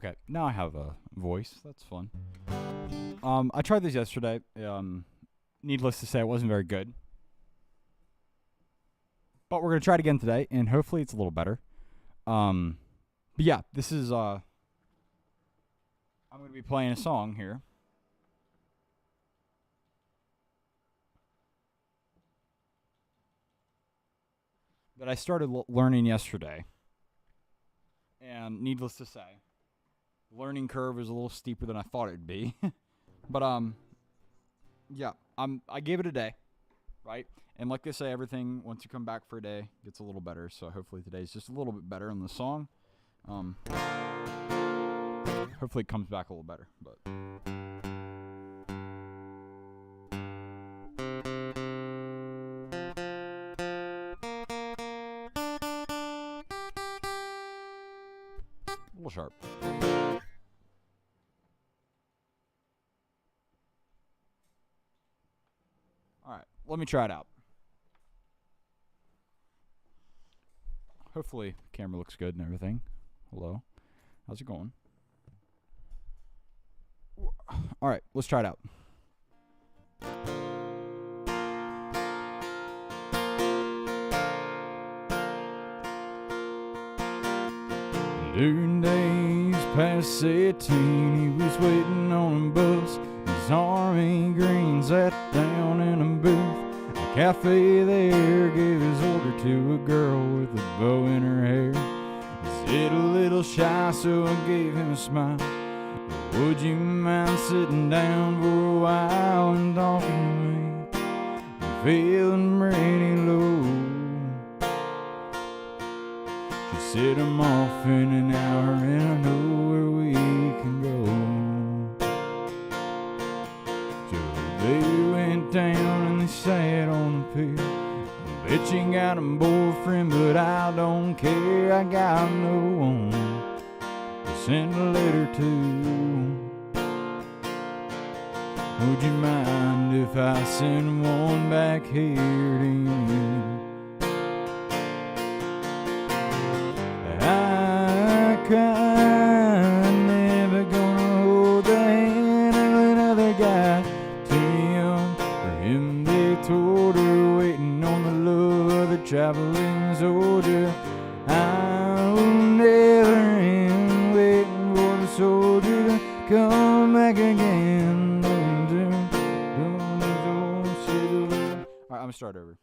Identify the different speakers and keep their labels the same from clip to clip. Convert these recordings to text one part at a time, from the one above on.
Speaker 1: Okay, now I have a voice. That's fun. I tried this yesterday. Needless to say, it wasn't very good. But we're gonna try it again today, and hopefully it's a little better. But yeah, this is I'm gonna be playing a song here. That I started learning yesterday. And needless to say, the learning curve is a little steeper than I thought it'd be. But yeah, I gave it a day, right? And like they say, everything once you come back for a day gets a little better. So hopefully today's just a little bit better in the song. Hopefully it comes back a little better, but. A little sharp. Alright, let me try it out. Hopefully the camera looks good and everything. Hello. How's it going? Alright, let's try it out. During days past 18, he was waiting on a bus. His army green sat down in a booth. A cafe there gave his order to a girl with a bow in her hair. He said a little shy, so I gave him a smile. Would you mind sitting down for a while and talking to me? I'm feeling pretty low. She said I'm off in an hour and I know where we can go. So they went down and they sat on the pier. I bet you got a boyfriend, but I don't care. I got no one to send a letter to. Would you mind if I send one back here to you? I cried, never gonna hold the hand of another guy. Too young for him, they told her, waiting on the love of the traveling soldier. I will never end, waiting for the soldier to come back again. Alright, I'm gonna start over.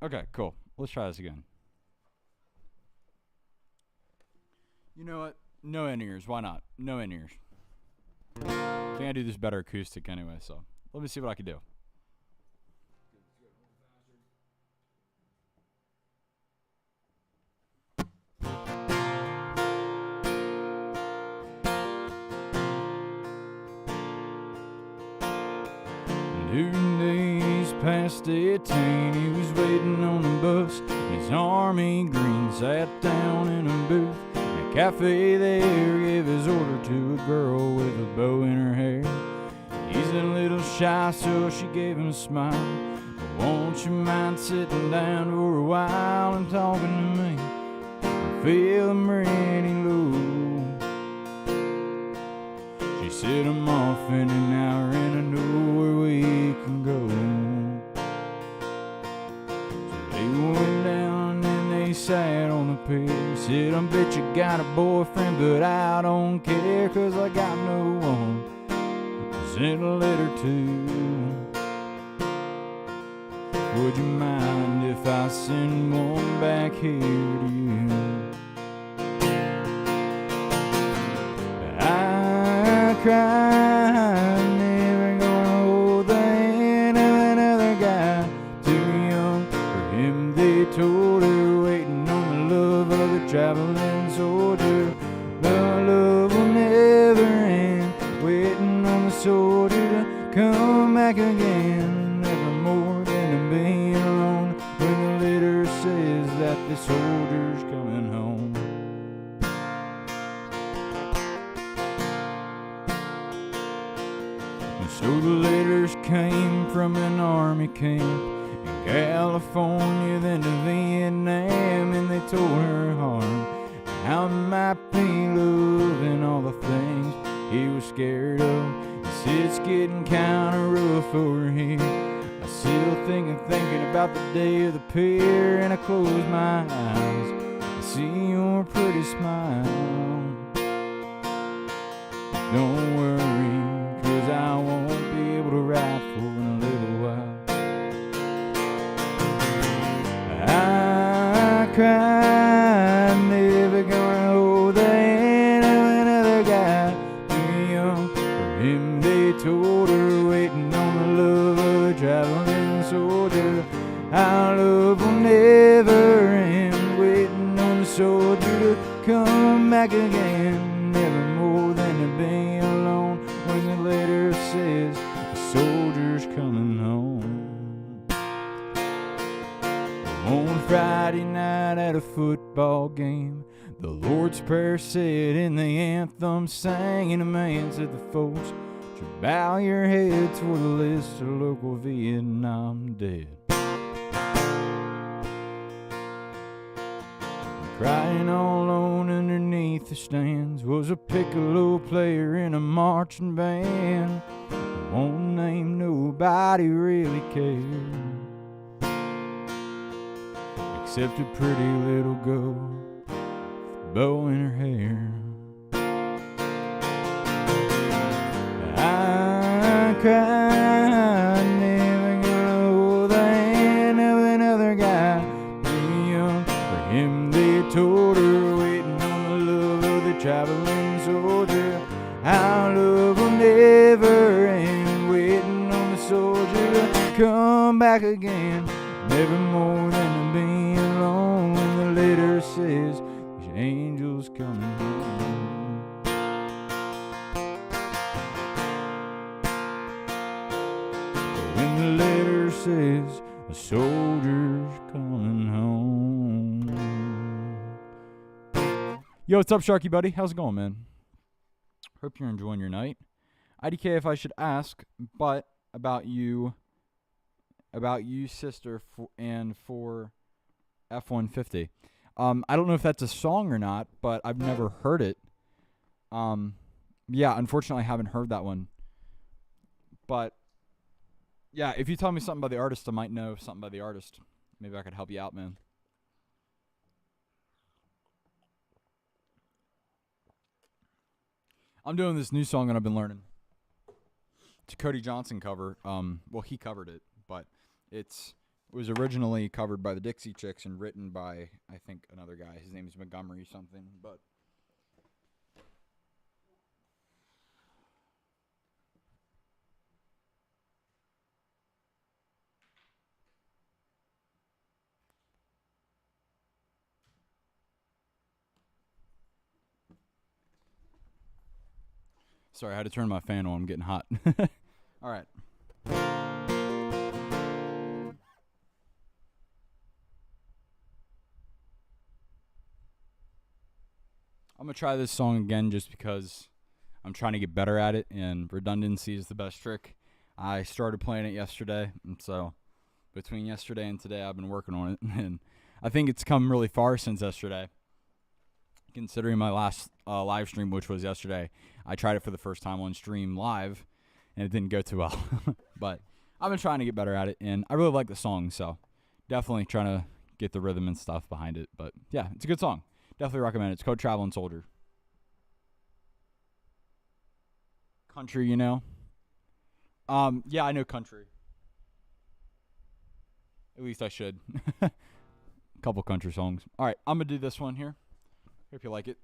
Speaker 1: Okay, cool. Let's try this again. You know what? No in-ears. Why not? No in-ears. I think I do this better acoustic anyway, so let me see what I can do. During days past 18, he was waiting on a bus. His army green sat down in a booth. A cafe there gave his order to a girl with a bow in her hair. He's a little shy, so she gave him a smile. But won't you mind sitting down for a while and talking to me? I'm feeling pretty low. She said I'm off in an hour and I know where we can go. So they went down and they sat on the pier. Said I bet you got a boyfriend, but I don't care, 'cause I got no one to send a letter to. Would you mind if I send one back here to you? I cried, never gonna hold the hand of another guy. Too young for him, they told her, waiting on the love of the traveling soldier. The love will never end, waiting on the come back again, never more than to be alone. When the letter says that the soldier's coming home. And so the letters came from an army camp in California, then to Vietnam, and they told her heart how it might be loving all the things he was scared of. He said it's getting kinda rough over here. I still thinking about the day of the pier, and I close my eyes, I see your pretty smile. Don't worry, 'cause I won't be able to ride for a little while. I cried, never gonna hold the hand of another guy too young for him. They told her, waiting on the love of a traveling soldier. Our love will never end, waiting on the soldier to come back again, never more than to be alone. When the letter says the soldier's coming home. On Friday night at a football game, the Lord's Prayer said and the anthem sang, and a man said to folks, should bow your heads for the list of local Vietnam dead. Crying all alone underneath the stands was a piccolo player in a marching band. One name nobody really cared, except a pretty little girl with a bow in her hair. I cried, never gonna hold the hand of another guy too young for him. They told her, waiting on the love of the traveling soldier. Our love will never end, waiting on the soldier to come back again, never more than to be alone. When the letter says there's angels coming home. When the letter says a soldier's coming home. Yo, what's up, Sharky buddy? How's it going, man? Hope you're enjoying your night. IDK, if I should ask, but about you, sister, and for F-150. I don't know if that's a song or not, but I've never heard it. Yeah, unfortunately, I haven't heard that one. But yeah, if you tell me something about the artist, I might know something about the artist. Maybe I could help you out, man. I'm doing this new song that I've been learning. It's a Cody Johnson cover. Well, he covered it, but it was originally covered by the Dixie Chicks and written by, I think, another guy. His name is Montgomery something, but sorry, I had to turn my fan on. I'm getting hot. All right. I'm going to try this song again just because I'm trying to get better at it, and redundancy is the best trick. I started playing it yesterday, and so between yesterday and today, I've been working on it, and I think it's come really far since yesterday. Considering my last live stream, which was yesterday, I tried it for the first time on stream live, and it didn't go too well. But I've been trying to get better at it, and I really like the song, so definitely trying to get the rhythm and stuff behind it. But yeah, it's a good song. Definitely recommend it. It's called Traveling Soldier. Country, you know? Yeah, I know country. At least I should. A couple country songs. All right, I'm going to do this one here. Hope you like it.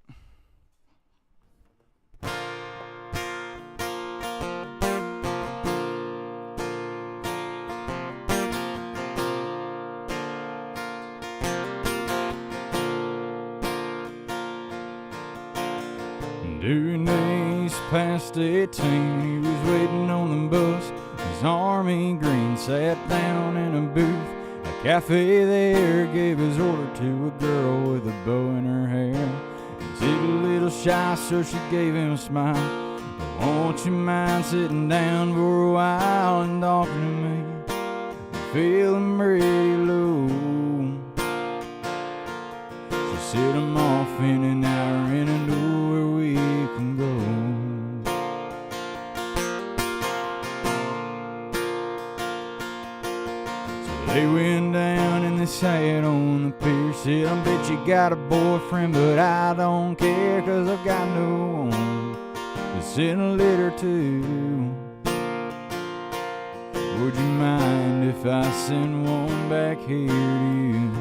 Speaker 1: Doing they past 18, he was waiting on the bus. His army green sat down in a booth. A cafe there gave his order to a girl with a bow in her hair. He's a little shy, so she gave him a smile. Won't you mind sitting down for a while and talking to me? I'm feeling pretty low. She said I'm off in an hour and I know where we can go. So they went down and they sat on the pier. Said, I bet you got a boyfriend, but I don't care, 'cause I've got no one to send a letter to. Would you mind if I send one back here to you?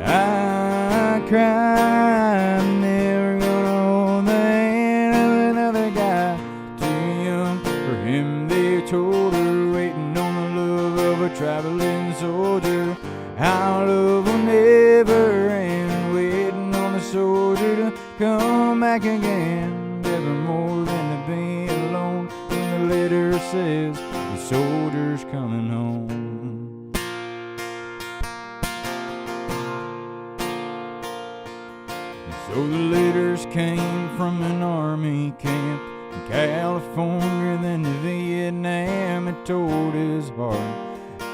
Speaker 1: I cried, never gonna hold the hand of another guy. Too young for him, they told her, waiting on the love of a traveling soldier. How love will never end, waiting on the soldier to come back again. Never more than to be alone when the letter says the soldier's coming home. So the letters came from an army camp in California, then to Vietnam. It told his heart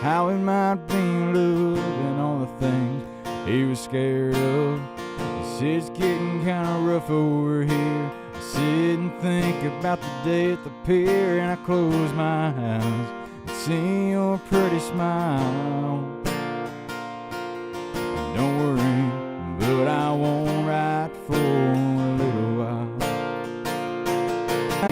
Speaker 1: how it might be love and all the things he was scared of. He said it's getting kind of rough over here. I sit and think about the day at the pier, and I close my eyes and see your pretty smile. And don't worry, but I won't write for a little while. For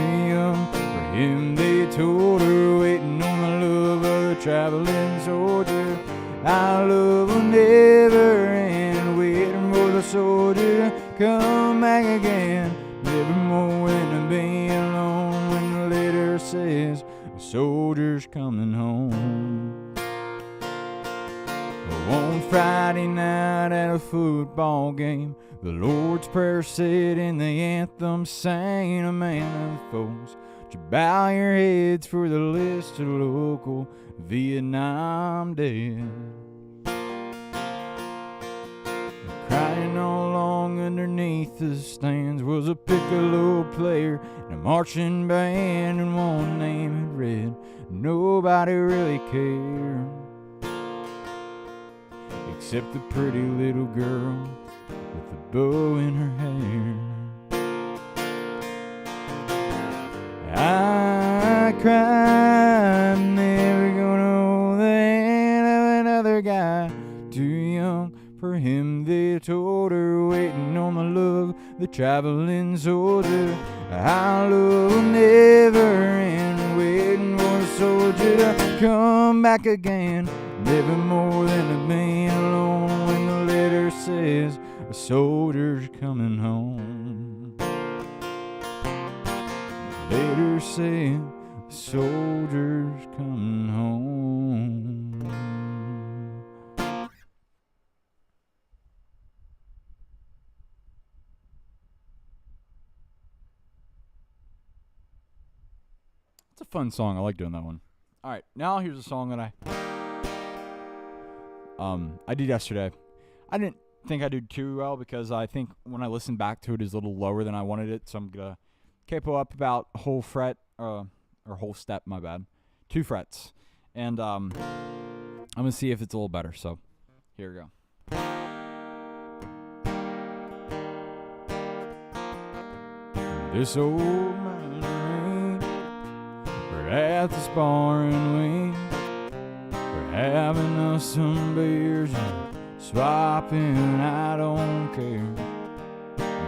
Speaker 1: him, they told her, waiting on the love of the traveling soldier. Our love will never end, waiting for the soldier to come back again. Never more than to be alone when the letter says the soldier's coming home. One Friday night at a football game, the Lord's Prayer said and the anthem sang. A man of folks, would you bow your heads for the list of local Vietnam dead? Crying all along underneath the stands was a piccolo player and a marching band, and one name had read, nobody really cared, except the pretty little girl with the bow in her hair. I cried, never gonna hold the hand of another guy. Too young for him, they told her, waiting on the love, the traveling soldier. Our love will never end, waiting for the soldier to come back again. Never more than to be alone when the letter says a soldier's coming home. The letter said a soldier's coming home. It's a fun song. I like doing that one. All right, now here's a song that I did yesterday. I didn't think I did too well because I think when I listened back to it, it's a little lower than I wanted it. So I'm gonna capo up about a whole fret, or whole step. My bad, 2 frets, and I'm gonna see if it's a little better. So here we go. This old man and me, we're at this bar and we. Having us some beers and swapping, I don't care.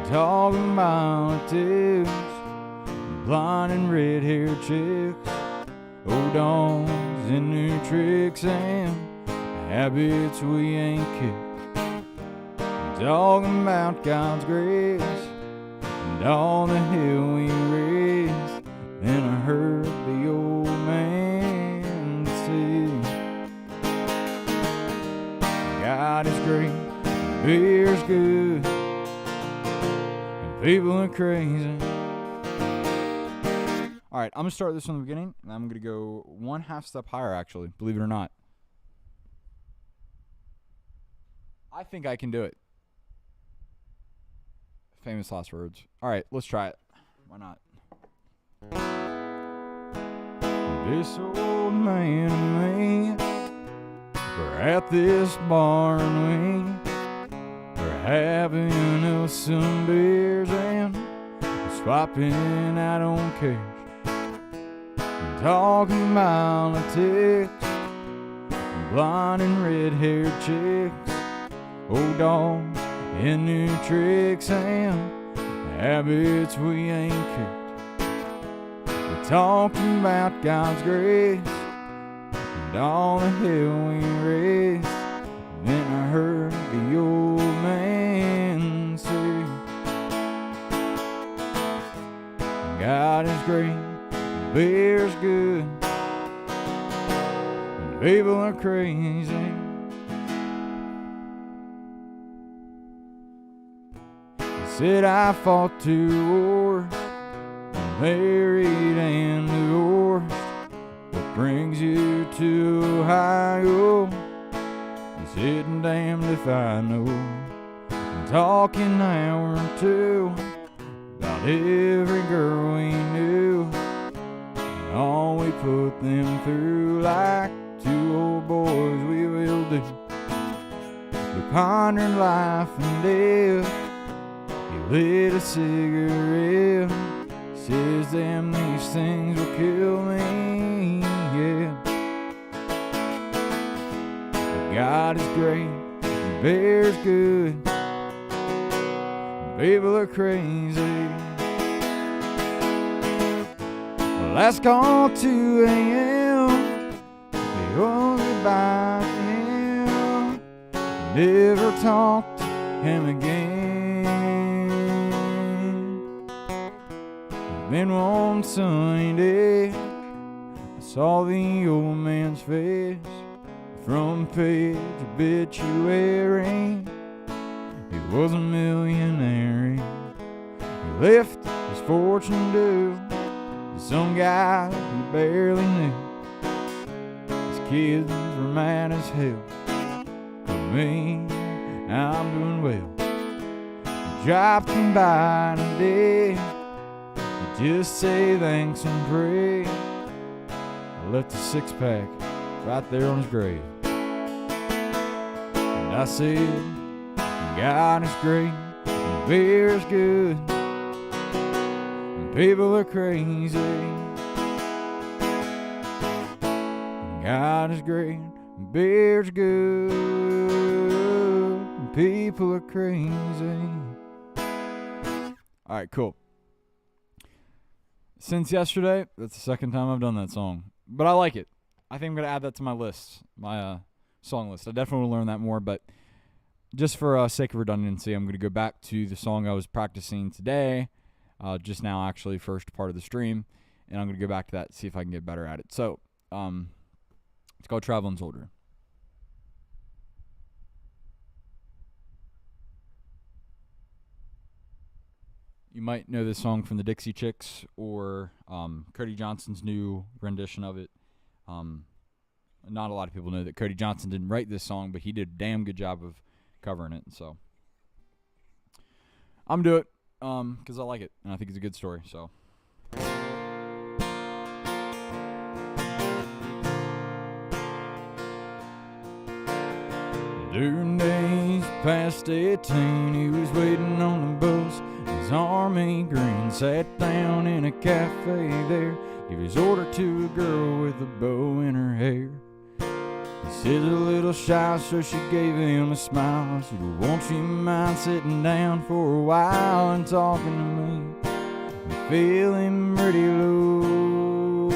Speaker 1: Talking about tips, blonde and red-haired chicks, old dogs and new tricks and habits we ain't kicked. Talking about God's grace and all the hell we raised. Then I heard the old man say, God is great, beer's good, People are crazy. Alright, I'm going to start this from the beginning, and I'm going to go 1/2 step higher, actually, believe it or not. I think I can do it. Famous last words. Alright, let's try it. Why not? This old man and me, we're at this bar and we're having us some beers and swapping out on cash, talking politics, blonde and red-haired chicks, old dogs and new tricks and habits we ain't kicked. We're talking about God's grace and all the hell we raised. Then I heard the old man say, God is great, beer's good, and people are crazy. He said I fought 2 wars, married and divorced. What brings you to Ohio? He said, damned if I know. I'm talking an hour or 2 about every girl we knew and all we put them through, like 2 old boys we will do. We pondered life and death. He lit a cigarette. Says, damn, these things will kill me, yeah. But God is great, and beer's good, and people are crazy. Well, last call 2 a.m. They all goodbye to him. Never talked to him again. Then one sunny day, I saw the old man's face, front page obituary. He was a millionaire. He left his fortune due to some guy he barely knew. His kids were mad as hell. For me, I'm doing well. He dropped him by today. Just say thanks and pray. I left a 6-pack right there on his grave. And I said, God is great, and beer's good, and people are crazy. And God is great, and beer's good, and people are crazy. Alright, cool. Since yesterday, that's the second time I've done that song. But I like it. I think I'm going to add that to my list, my song list. I definitely will learn that more, but just for sake of redundancy, I'm going to go back to the song I was practicing today, just now actually, first part of the stream, and I'm going to go back to that, see if I can get better at it. So, it's called Traveling Soldier. You might know this song from the Dixie Chicks or Cody Johnson's new rendition of it. Not a lot of people know that Cody Johnson didn't write this song, but he did a damn good job of covering it. So I'm going to do it because I like it, and I think it's a good story. So. During days past 18, he was waiting on the bus. His army green sat down in a cafe there. Gave his order to a girl with a bow in her hair. He said a little shy, so she gave him a smile. Said, won't you mind sitting down for a while and talking to me? I'm feeling pretty low.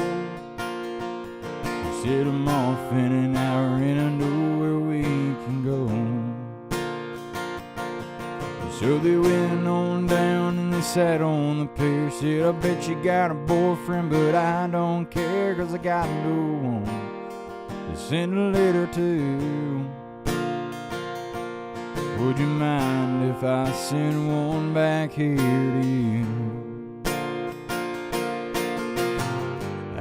Speaker 1: He said, I'm off in an hour and I know where we can go. So they went on down and they sat on the pier. Said, I bet you got a boyfriend, but I don't care, 'cause I got no one to send a letter to. would you mind if I send one back here to you?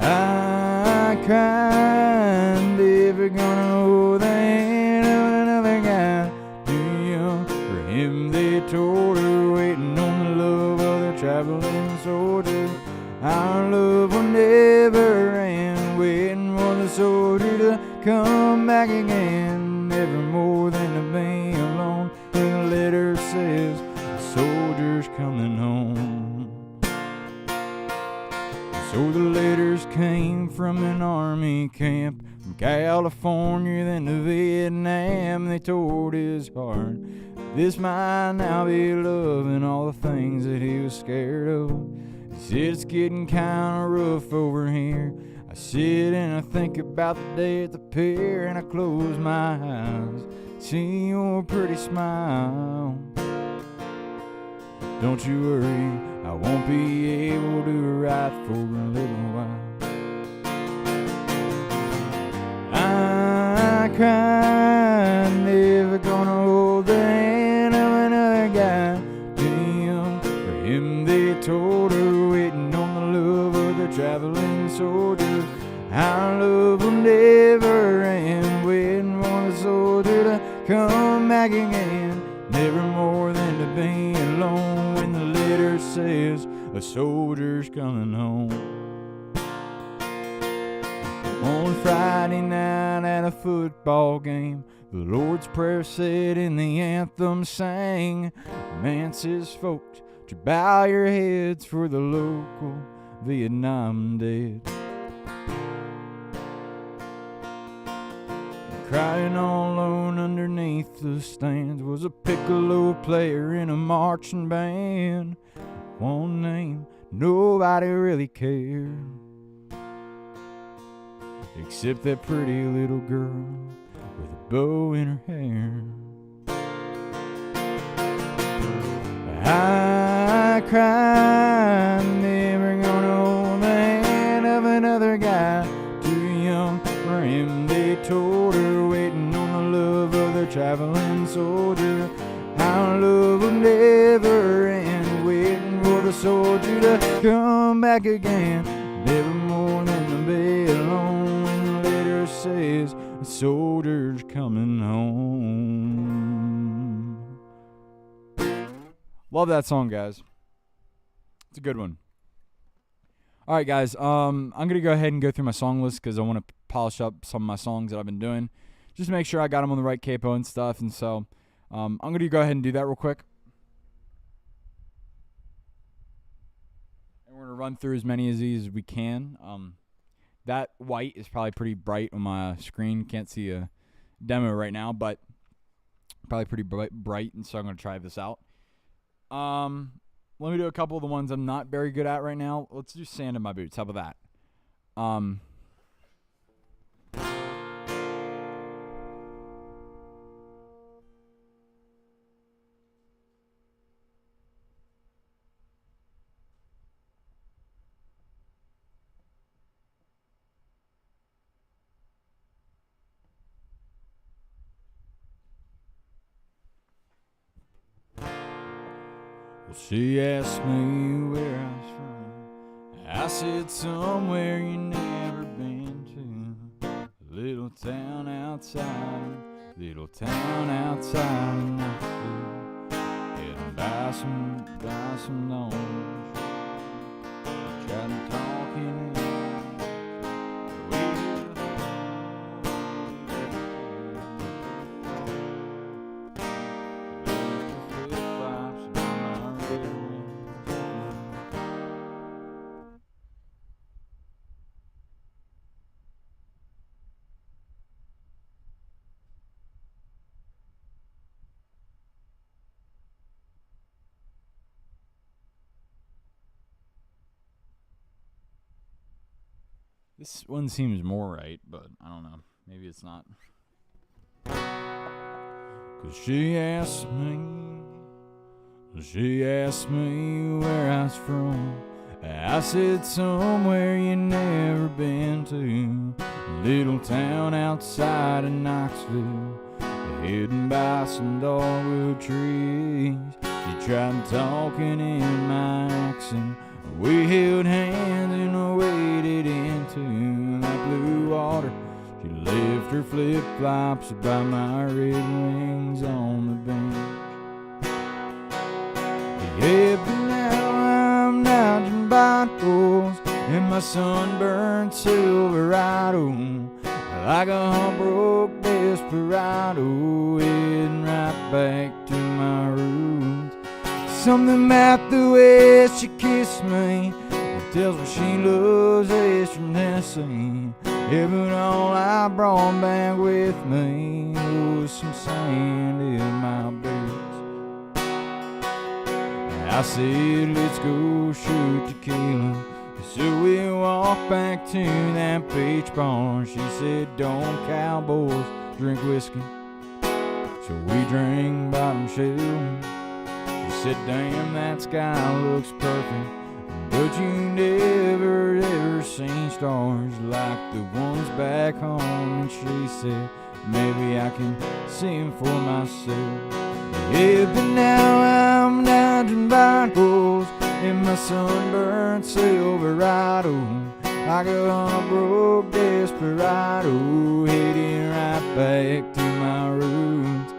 Speaker 1: I cried, never gonna hold the hand of another guy too young for him. They told her, waiting on the love of the traveling soldier. Our love will never end, waiting for the soldier to come back again. Never more than to be alone. When the letter says the soldier's coming home. So the letters came from an army camp from California, then to Vietnam. They told his heart this might now be love, and all the things that he was scared of. He said it's getting kinda rough over here. I sit and I think about the day at the pier, and I close my eyes, see your pretty smile. Don't you worry, I won't be able to write for a little while. I cried, never gonna hold the hand of another guy too young for him. They told her, waiting on the love of the traveling soldier. Our love will never end, waiting for the soldier to come back again. Never more than to be alone when the letter says a soldier's coming home. On Friday night at a football game, the Lord's Prayer said and the anthem sang. Man says, folks, to bow your heads for the local Vietnam dead. Crying all alone underneath the stands was a piccolo player in a marching band. One name nobody really cared, except that pretty little girl with a bow in her hair. I cried, never gonna hold the hand of another guy too young for him. They told her, waiting on the love of the traveling soldier. Our love will never end, waiting for the soldier to come back again. Never more than to be alone when the letter says the soldier's coming home. Love that song, guys. It's a good one. All right, guys. I'm gonna go ahead and go through my song list because I want to polish up some of my songs that I've been doing, just to make sure I got them on the right capo and stuff. And so I'm gonna go ahead and do that real quick. And we're gonna run through as many of these as we can. That white is probably pretty bright on my screen. Can't see a demo right now, but probably pretty bright. And so I'm gonna try this out. Let me do a couple of the ones I'm not very good at right now. Let's do Sand in My Boots. How about that? She asked me where I was from. I said somewhere you never been to. A little town outside Knoxville. Heading by some dogs. Tried to talk in it. This one seems more right, but I don't know. Maybe it's not. 'Cause she asked me where I was from. I said somewhere you never been to. A little town outside of Knoxville. hidden by some dogwood trees. She tried talking in my accent. We held hands and waded into that blue water. She left her flip-flops by my red wings on the bench. Yeah, but now I'm dodging bottles in my sunburned Silverado, like a hump-broke desperado, heading right back to my roots. Something about the way she kissed me, it tells me she loves Western Tennessee. Yeah, but all I brought back with me was some sand in my boots. I said, let's go shoot tequila. So we walked back to that beach bar. She said, don't cowboys drink whiskey. So we drank bottom shelf. She said, damn, that sky looks perfect, but you never ever seen stars like the ones back home. And she said, maybe I can see them for myself. Yeah, but now I'm dodging bottles in my sunburned Silverado, like a hump-broke desperado, heading right back to my roots.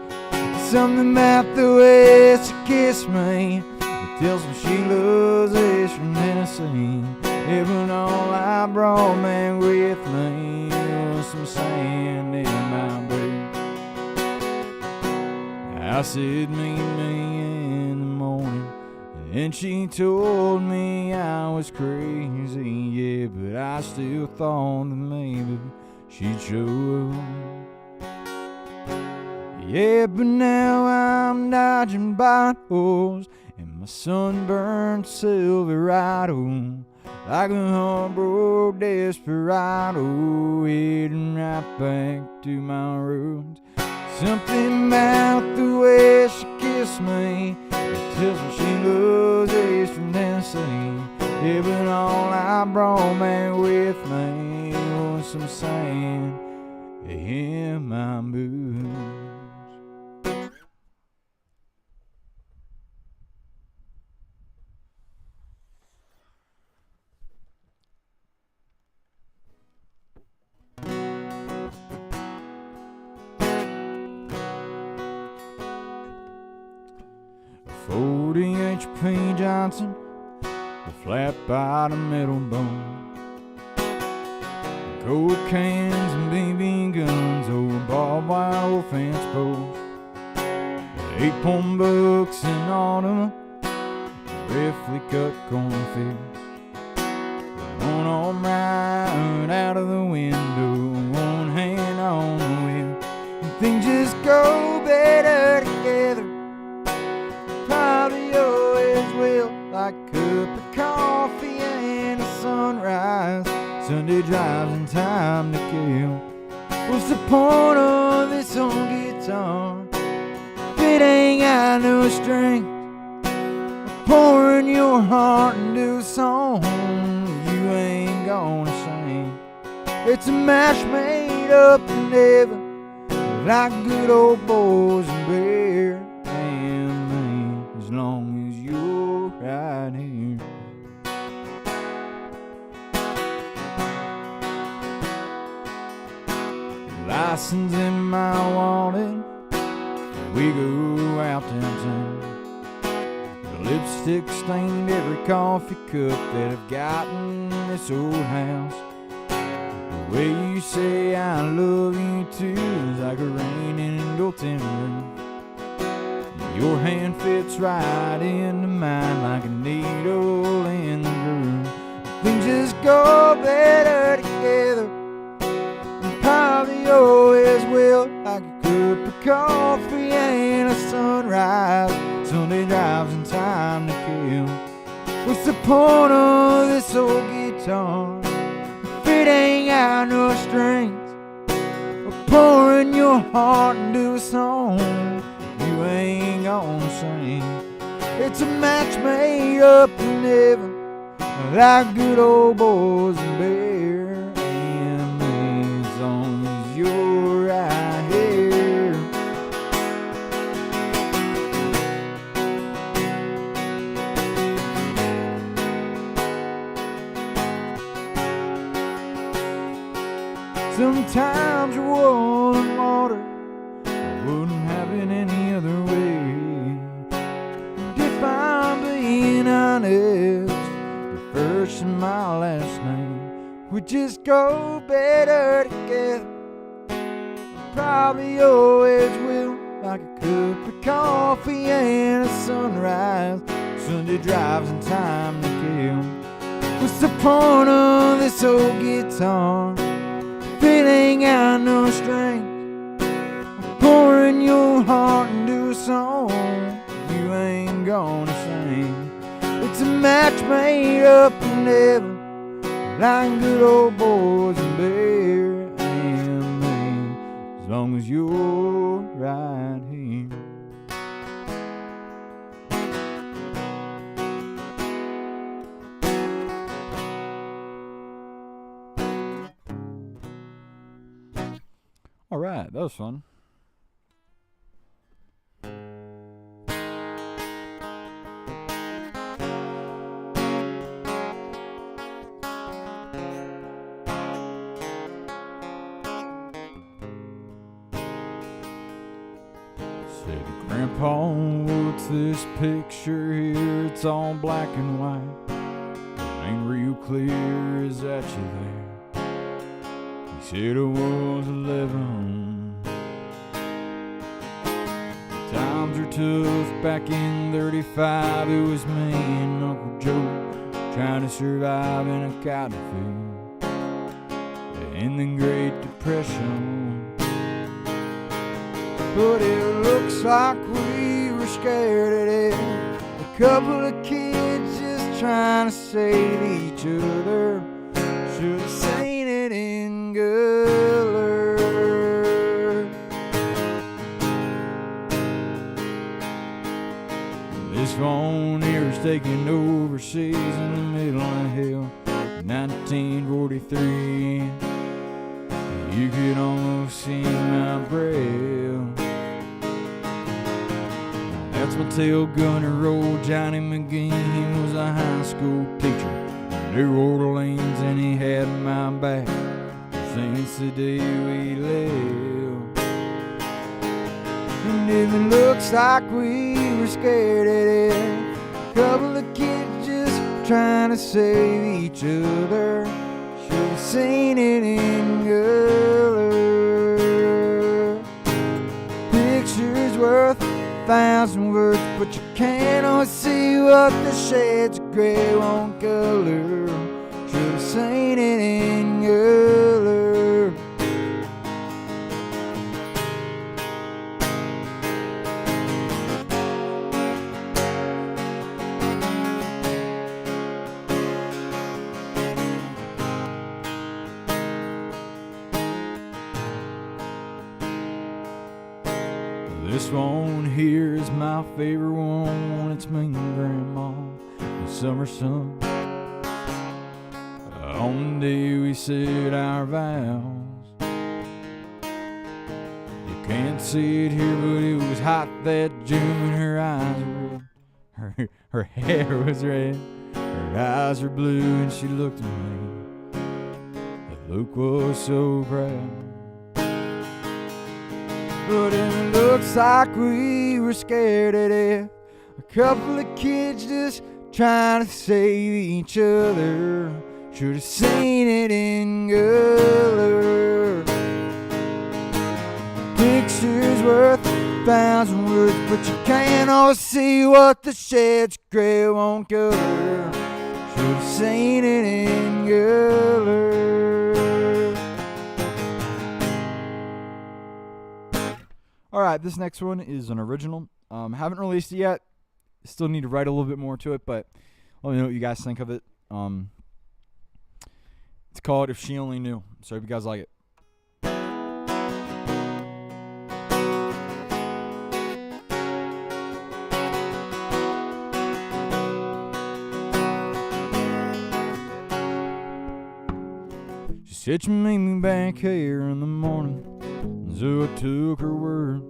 Speaker 1: Something about the way she kissed me, it tells me she loves Western Tennessee. Yeah, but all I brought back with me was some sand in my boots. I said, meet me in the morning, and she told me I was crazy, yeah, but I still thought that maybe she'd show up. Yeah, but now I'm dodging bottles in my sunburned Silverado, like a hump-broke desperado, heading right back to my roots. Something about the way she kissed me, it tells me she loves Western Tennessee. Yeah, but all I brought back with me was some sand in my boots. A 40 HP Johnson, a flat bottom metal bone, cold cans and BB guns, old barbed wire old fence posts, 8-point bucks in autumn, roughly cut cornfields. One arm right out of the window, one hand on the wheel, and things just go better together. Probably always will, like a cup of coffee and a sunrise, Sunday drives and time to kill. What's the point of this old guitar if it ain't got no strings? Pouring your heart into a song you ain't gonna sing. It's a match made up in heaven, like good old boys and beer, and me, as long as you're right here. License in my wallet, we go out downtown. The lipstick stained every coffee cup that I've got in this old house. The way you say I love you too is like a rain indoor tin roof. Your hand fits right into mine like a needle in the groove. Things just go better together, and probably always will, like a cup of coffee and a sunrise, Sunday drives and time to kill. What's the point of this old guitar if it ain't got no strings? Or pouring your heart into a song you ain't gonna sing. It's a match made up in heaven, like good old boys and beer, and me, as long as you're right here. Sometimes you're wool and water, I wouldn't have it any other way. And if I'm being honest, your first and my last name would just go better together. Probably always will, like a cup of coffee and a sunrise, Sunday drives and time to kill. What's the point of this old guitar if it ain't got no strings? Pouring your heart into a song you ain't gonna sing. It's a match made up in heaven, like good old boys and beer and me, as long as you're right here. All right, that was fun. Said, Grandpa, what's this picture here? It's all black and white. It ain't real clear, is that you there? He said I was 11. Times are tough back in 35. It was me and Uncle Joe trying to survive in a cotton field in the Great Depression. But it looks like we were scared of it. A couple of kids just trying to save each other. Should have seen it in color. This phone here is taking overseas in the middle of hell, 1943. You could almost see my breath. That's my tail gunner, old Johnny McGee. He was a high school teacher in New Orleans, and he had my back since the day we left. And if it looks like we were scared of it, a couple of kids just trying to save each other, should have seen it in color. Pictures worth 1,000 words, but you can't always see what the shades of gray won't color. Should have seen it in color. This one here is my favorite one. It's me and Grandma in the summer sun, on the day we said our vows. You can't see it here, but it was hot that June. Her eyes were red, her hair was red, her eyes were blue, and she looked at me. That look was so proud. But it looks like we were scared of death. A couple of kids just trying to save each other. Should have seen it in color. Pictures worth 1,000 words, but you can't always see what the shades gray won't cover. Should have seen it in color. Alright, this next one is an original. Haven't released it yet. Still need to write a little bit more to it, but let me know what you guys think of it. It's called If She Only Knew. So I hope you guys like it. She said she made me back here in the morning, so I took her word,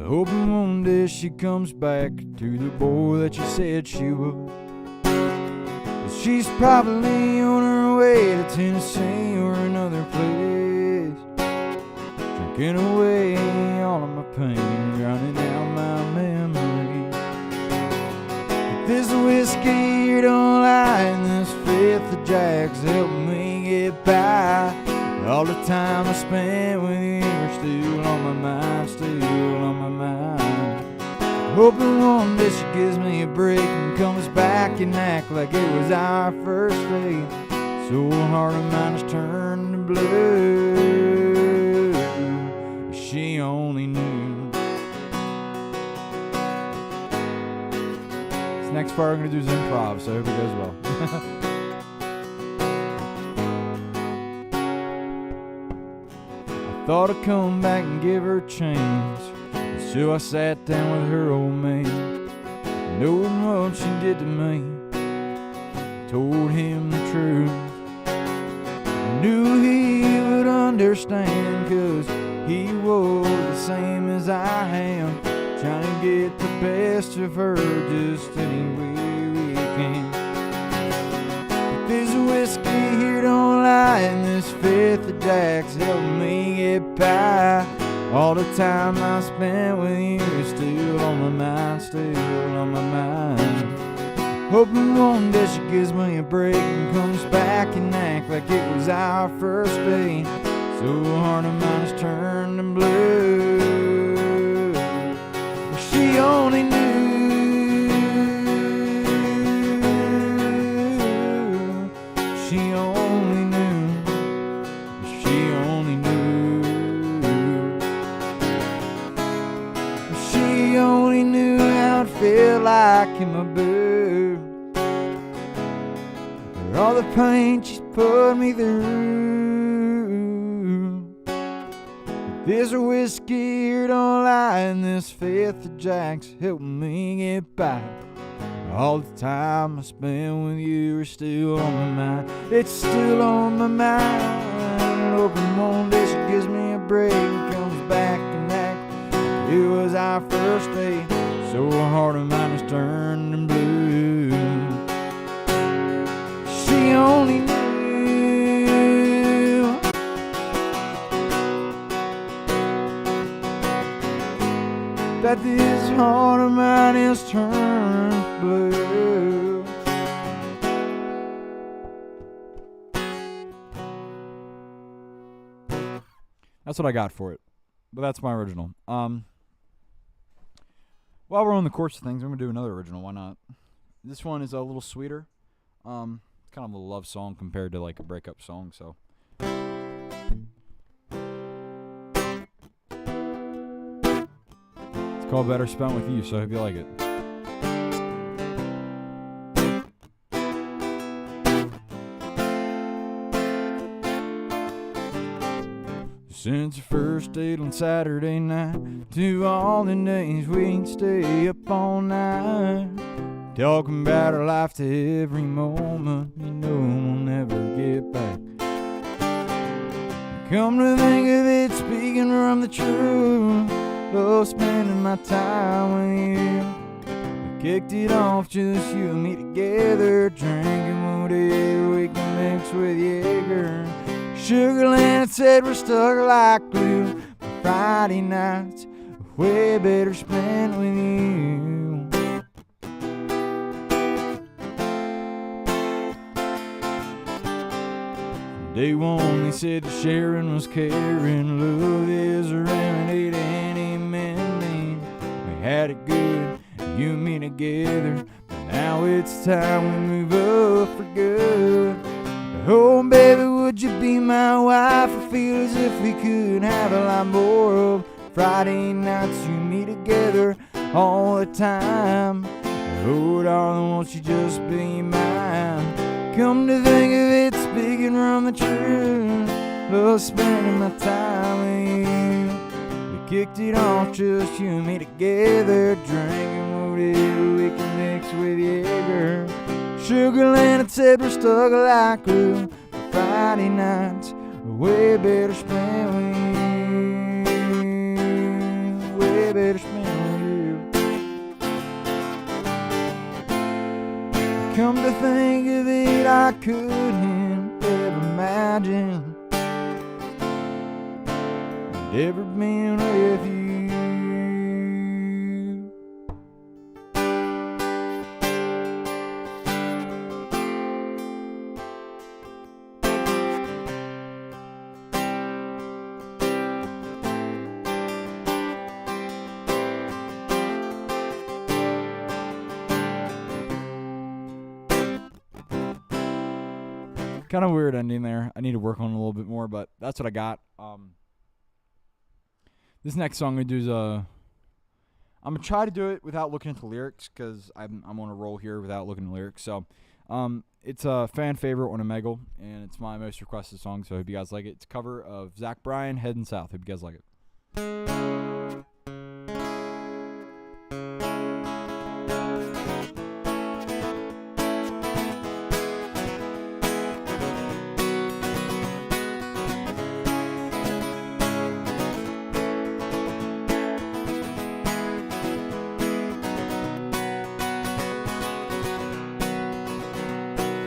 Speaker 1: hoping one day she comes back to the boy that she said she would. But she's probably on her way to Tennessee or another place. taking away all of my pain, drowning out my memory. But this whiskey here don't lie, and this fifth of Jack's helping me get by. All the time I spent with you are still on my mind, still on my mind. Hoping one day she gives me a break and comes back and act like it was our first date. So a heart of mine has turned to blue. She only knew. This next part I'm gonna do is improv, so I hope it goes well. Thought I'd come back and give her a chance, so I sat down with her old man. Knowing what she did to me, told him the truth. I knew he would understand, 'cause he was the same as I am, trying to get the best of her just any way we can. But this whiskey here don't lie, and this fifth of Jack's helping me get by. All the time I spent with you is still on my mind, still on my mind. Hoping one day she gives me a break and comes back and act like it was our first date. So a heart of mine has turned to blue. She only knew. She only knew. She only knew. She only knew how it felt like in my boot. For all the pain she's put me through. This whiskey here don't lie, and this fifth of Jack's helping me get by. All the time I spent with you is still on my mind. It's still on my mind. Hoping one day she gives me a break and comes back and act like it was our first date. So a heart of mine is turned blue. She only knew that this heart of mine is turned blue. That's what I got for it, but that's my original. While we're on the course of things, I'm gonna do another original. Why not? This one is a little sweeter. It's kind of a love song compared to like a breakup song, so. It's called Better Spent With You, so I hope you like it. Since the first date on Saturday night, to all the days we'd stay up all night, talking about our life to every moment, you know we'll never get back. Come to think of it, speaking from the truth, love spending my time with you. We kicked it off, just you and me together, drinking whatever we can mix with Jaeger. Sugarland said we're stuck like glue, but Friday nights are way better spent with you. Day one, they said that sharing was caring. Love is a remedy to any mending. We had it good, you and me together, but now it's time we move up for good. Oh, baby, would you be my wife? I feel as if we could have a lot more of Friday nights, you and me together all the time. Oh, darling, won't you just be mine? Come to think of it, speaking from the truth, love spending my time with you. We kicked it off, just you and me together, drinking whatever we can mix with Jaeger. Sugarland had said we're stuck like glue, but Friday nights are way better spent with you. Way better spent with you. Come to think of it, I couldn't ever imagine a ever been with you. Kind of weird ending there. I need to work on it a little bit more, but that's what I got. This next song I'm gonna do is I'm gonna try to do it without looking at the lyrics because I'm on a roll here without looking at the lyrics. So it's a fan favorite on Omegle, and it's my most requested song. So I hope you guys like it. It's a cover of Zach Bryan, "Heading South." Hope you guys like it.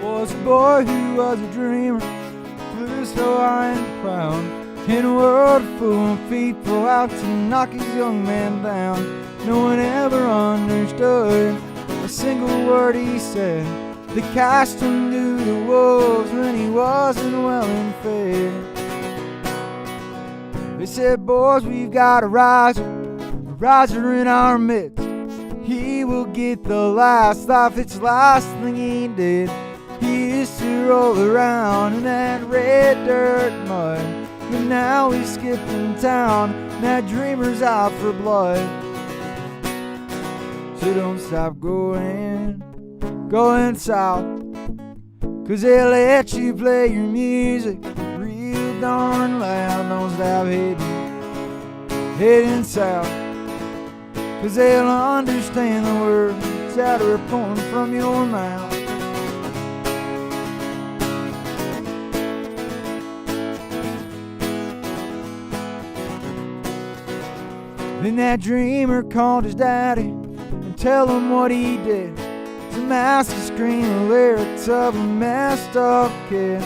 Speaker 1: Was a boy who was a dreamer, flew so high and proud, in a world full of people out to knock his young man down. No one ever understood a single word he said. They cast him to the wolves when he wasn't well and fed. They said, boys, we've got a riser in our midst. He will get the last life, it's the last thing he did. He used to roll around in that red dirt mud, but now he's skipping town, and that dreamer's out for blood. So don't stop going south, 'cause they'll let you play your music real darn loud. Don't stop heading south, 'cause they'll understand the words that are pouring from your mouth. Then that dreamer called his daddy and tell him what he did. To master scream the lyrics of a messed up kid.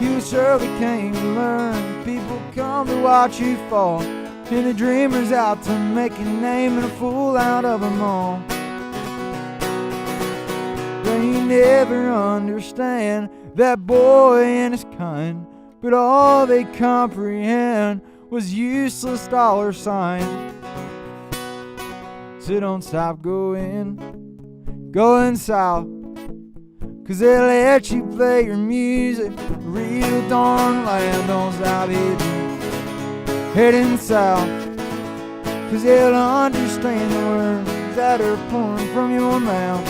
Speaker 1: You surely came to learn. People come to watch you fall, and the dreamer's out to make a name and a fool out of them all. They never understand that boy and his kind, but all they comprehend was useless dollar signs. So don't stop going south, 'cause they'll let you play your music real darn loud. Don't stop heading south, 'cause they'll understand the words that are pouring from your mouth.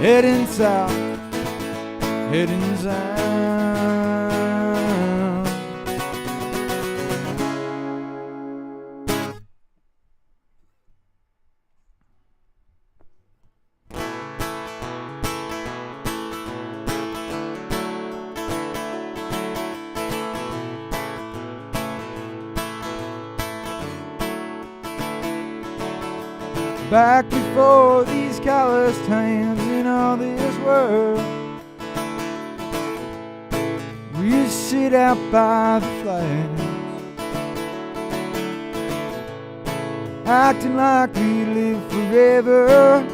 Speaker 1: Heading south, heading south. Back before these calloused hands in all this world, we used to sit out by the flames, acting like we live forever,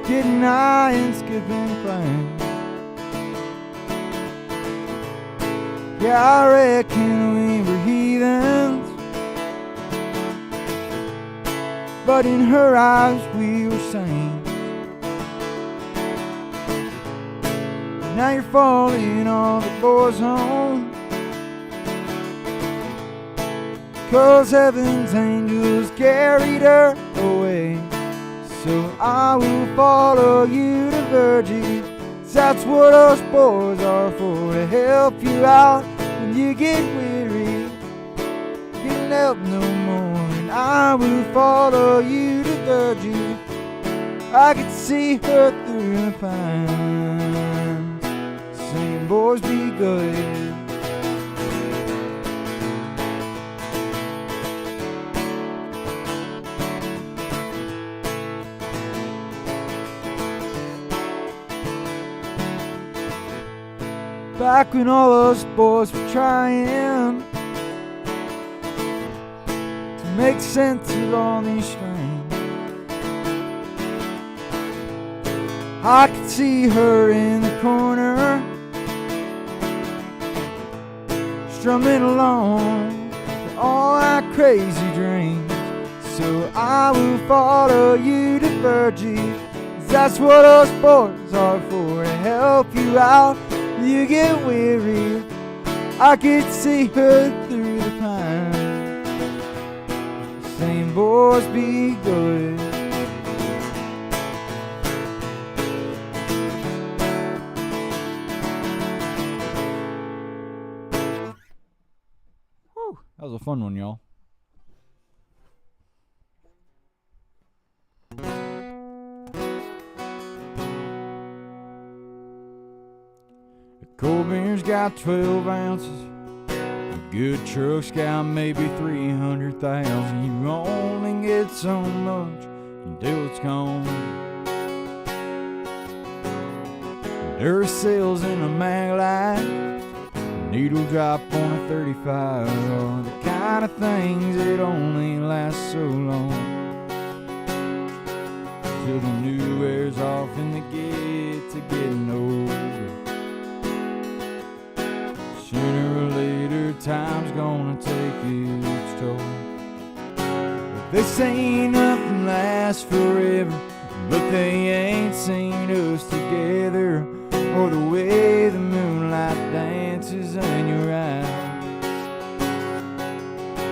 Speaker 1: getting high and skipping claims. Yeah, I reckon we were heathens, but in her eyes we were saints. Now you're following all the boys home, 'cause heaven's angels carried her away. So I will follow you to Virgin, 'cause that's what us boys are for, to help you out when you get weary, can't help no more. I will follow you to Virgin. I could see her through the pines, saying, boys, be good. back when all us boys were trying to make sense of all these strings. I could see her in the corner, strumming along to all our crazy dreams. So I will follow you to Virgie, 'cause that's what us boys are for, to help you out if you get weary. I could see her through the pines, saying, boys, be good. Whew, that was a fun one, y'all. Cold beer's got 12 ounces. A good truck's got maybe 300,000. You only get so much until it's gone. Duracells in a mag light, needle drop on a 35 are the kind of things that only last so long, till the new wears off and they get to getting older. Sooner or later, time's gonna take its toll. But this ain't nothing lasts forever, but they ain't seen us together, or the way the moonlight dances in your eyes.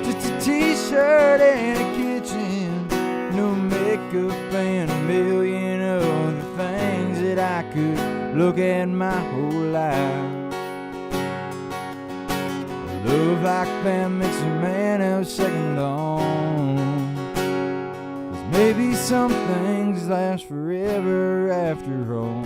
Speaker 1: Just a t-shirt and a kitchen, no makeup and a million other things that I could look at my whole life. Love like that makes a man have second on. 'Cause maybe some things last forever after all.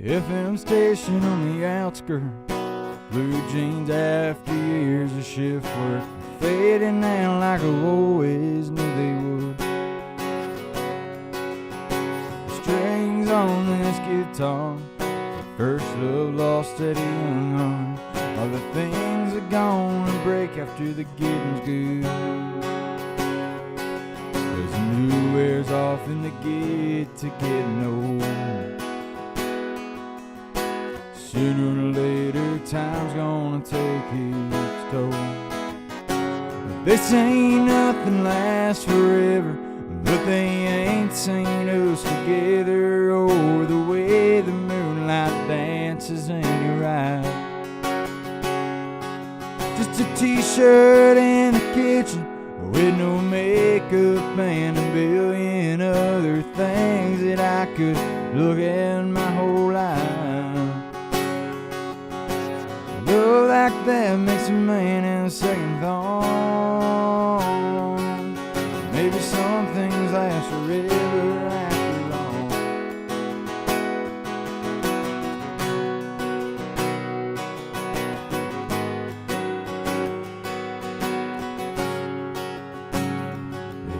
Speaker 1: FM station on the outskirts, blue jeans after years of shift work, fading out like I always knew they would. Strings on this guitar, first love lost at a young heart, all the things are gonna break after the getting's good. 'Cause the new wears off and they get to getting old. Sooner or later, time's gonna take its toll. But this ain't nothing lasts forever, but they ain't seen us together, or the way the moonlight dances in your eyes. Just a t-shirt in the kitchen, with no makeup and a billion other things that I could look at my whole life. Love like that makes a man have a second thought. Maybe some things last forever after all.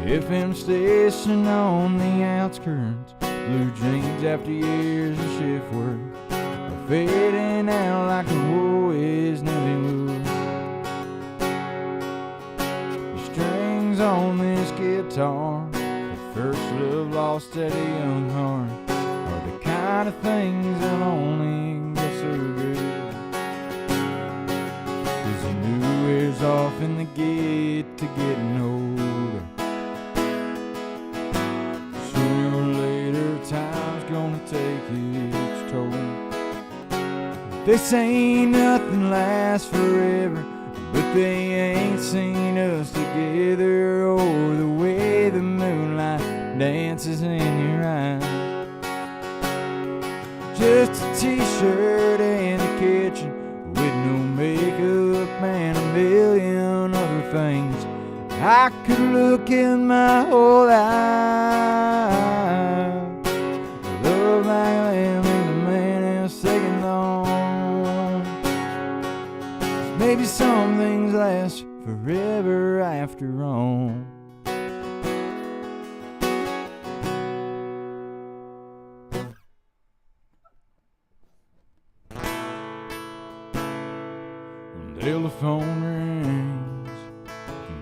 Speaker 1: The FM station on the outskirts, blue jeans after years of shift work, fading out like I always knew they would. The strings on this guitar, the first love lost at a young heart, are the kind of things that only get so good. 'Cause the new wears off and they get to getting older. Sooner or later, time's gonna take its toll. This ain't nothing lasts forever, but they ain't seen us together, or the way the moonlight dances in your eyes. Just a t-shirt in the kitchen, with no makeup and a things I could look in my whole life. Love like that makes a man else second on. Maybe some things last forever after all. When the telephone rings,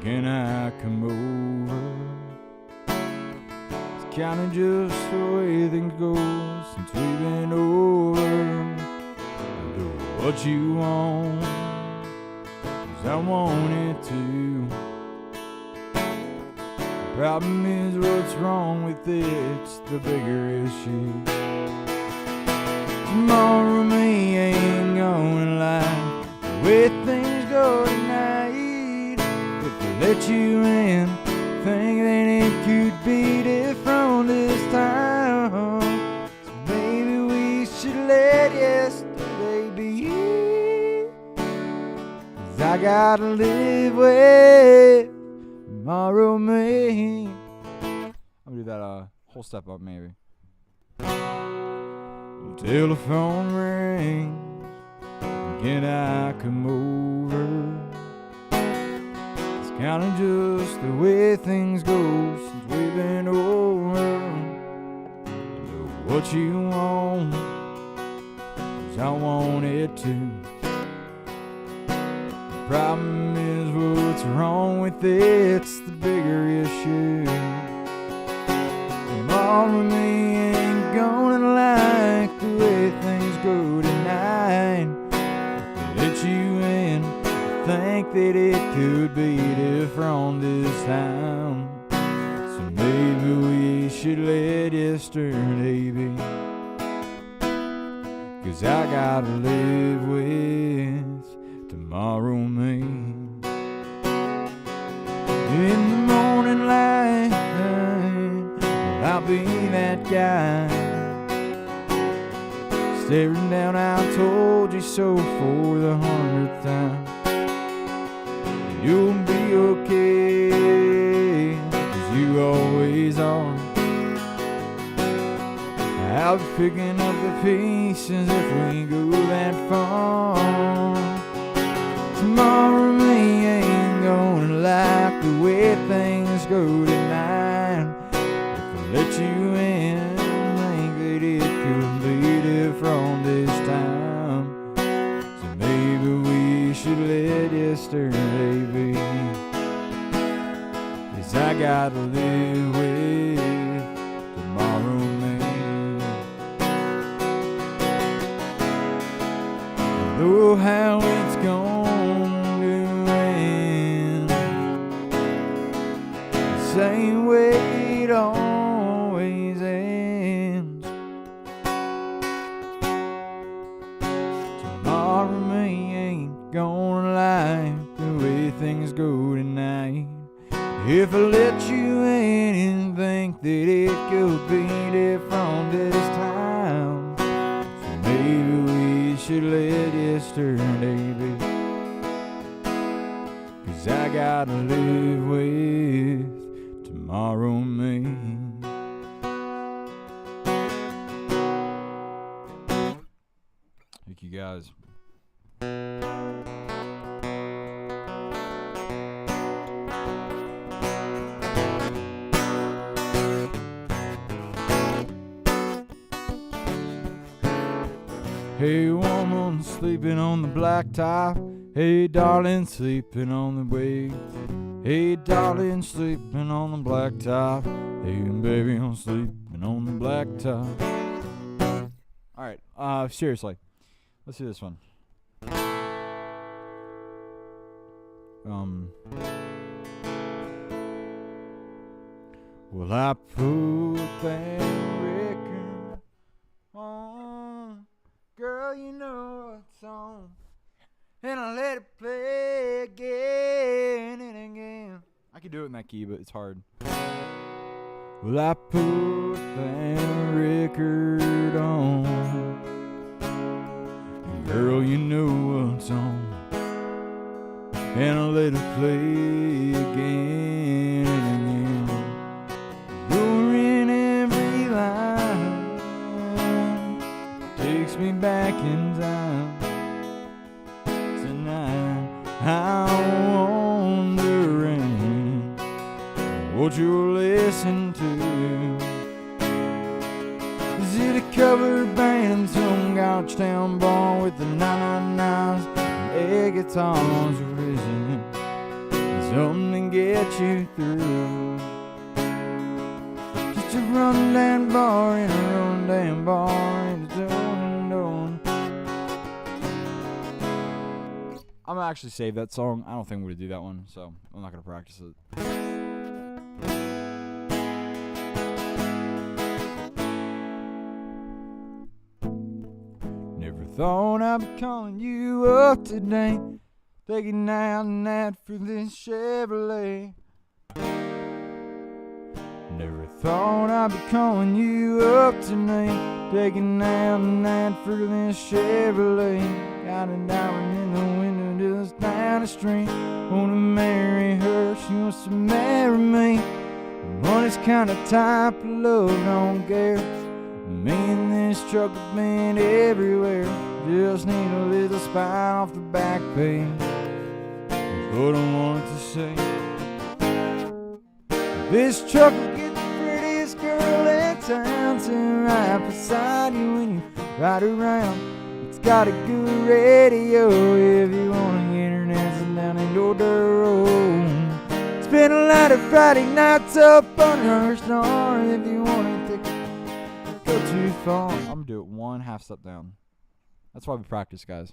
Speaker 1: can I come over? It's kinda just the way things go since we've been over. I do what you want, 'cause I want it to. The problem is what's wrong with it, it's the bigger issue. Tomorrow me ain't gonna lie, the way things go tonight. If I let you in, think that it could be different this time. So maybe we should let yesterday be. 'Cause I gotta live with tomorrow me. I'm gonna do that whole step up maybe. The telephone rings, can I come over? It's kinda just the way things go since we've been over. Do what you want, 'cause I want it too. The problem is what's wrong with it, it's the bigger issue. Tomorrow me ain't gonna like the way things go tonight. Let you in, think that it could be different this time. So maybe we should let yesterday be. 'Cause I gotta live with tomorrow me. In the morning light, I'll be that guy, staring down, I told you so for the 100th time. You'll be okay, 'cause you always are. I'll be picking up the pieces if we go that far. Tomorrow me ain't gonna like the way things go tonight. If I let you in, think that it could be different this time. So maybe we should let yesterday be. 'Cause I gotta live with tomorrow me. Know how it's going to end, the same way it always ends. Tomorrow me ain't gonna like the way things go tonight. If I let you in and think that it could be different this time, so maybe we should let yesterday be. 'Cause I gotta live with tomorrow me. Thank you guys. Hey woman, sleeping on the blacktop. Hey darling, sleeping on the way. Hey darling, sleeping on the blacktop. Hey baby, I'm sleeping on the blacktop. Alright, seriously. Let's do this one. Well, I put that record on, girl, you know it's on, and I let it play again and again. I can do it in that key, but it's hard. Well, I put that record on, and girl, you know what's on, and I let it play again and again. You're in every line, takes me back in time. Tonight I'm wondering what you'll listen to. Is it a cover band, some gouge town bar with the 999s and air guitars risen? Something to get you through. Just a rundown bar in a rundown bar in a zone. I'm gonna actually save that song. I don't think I'm gonna do that one, so I'm not gonna practice it. Never thought I'd be calling you up today, taking out and that for this Chevrolet. Never thought I'd be calling you up tonight, taking out and that for this Chevrolet. Got a diamond in the window just down the street. Wanna marry her, she wants to marry me. Money's kinda type of love, don't care. Me and this truck have been everywhere. Just need a little spine off the back page. What I wanted to say, this truck will get the prettiest girl in town, sitting right beside you when you ride around. It's got a good radio if you wanna get her dancing down in old dirt road. Spend a lot of Friday nights up under her stars if you wanna take go too far. I'm gonna do it one half step down. That's why we practice, guys.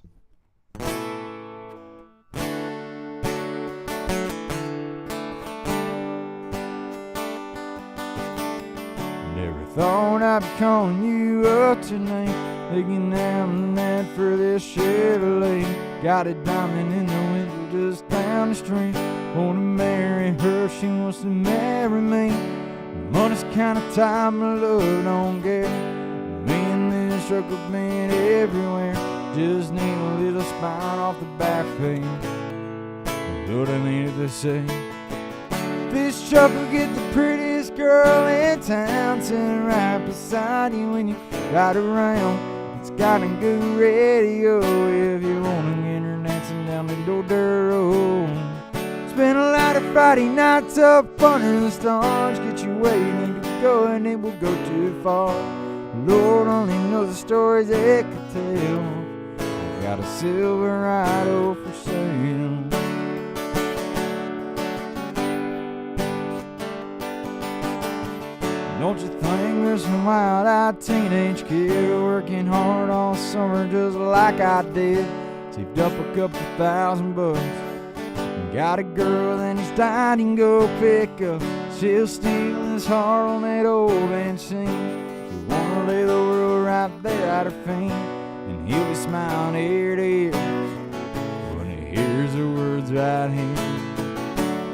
Speaker 1: Never thought I'd be calling you up tonight, taking out and that for this Chevrolet. Got a diamond in the window just down the street. Wanna marry her, she wants to marry me. Money's kinda time, my love don't care. Me and this truck have been everywhere. Just need a little spine off the back page. That's what I needed to say. This truck will get the prettiest girl in town, sitting right beside you when you ride around. It's got a good radio if you wanna get her dancing down the old dirt road. Spend a lot of Friday nights up under the stars. Get you where you need to go and it will go too far. Lord only knows the stories it could tell. I got a Silverado for sale. Don't you think there's some wild-eyed teenage kid working hard all summer just like I did? Saved up a couple $1,000. Got a girl and he's dying to go pick up. She'll steal his heart on that old machine. She wanna lay the world right there at her feet, and he'll be smiling ear to ear when he hears the words right here.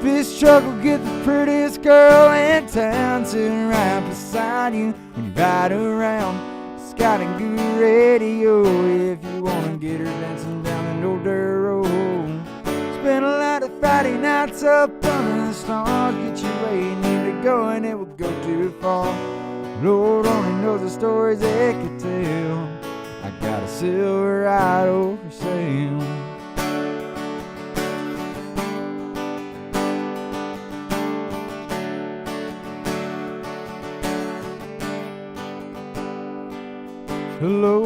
Speaker 1: This truck will get the prettiest girl in town, sitting right beside you when you ride around. It's got a good radio if you wanna get her dancing down an old dirt road. Spend a lot of Friday nights up under the stars. Get you where you need to go and it will go too far. Lord only knows the stories it could tell. I got a Silverado for sale. Hello,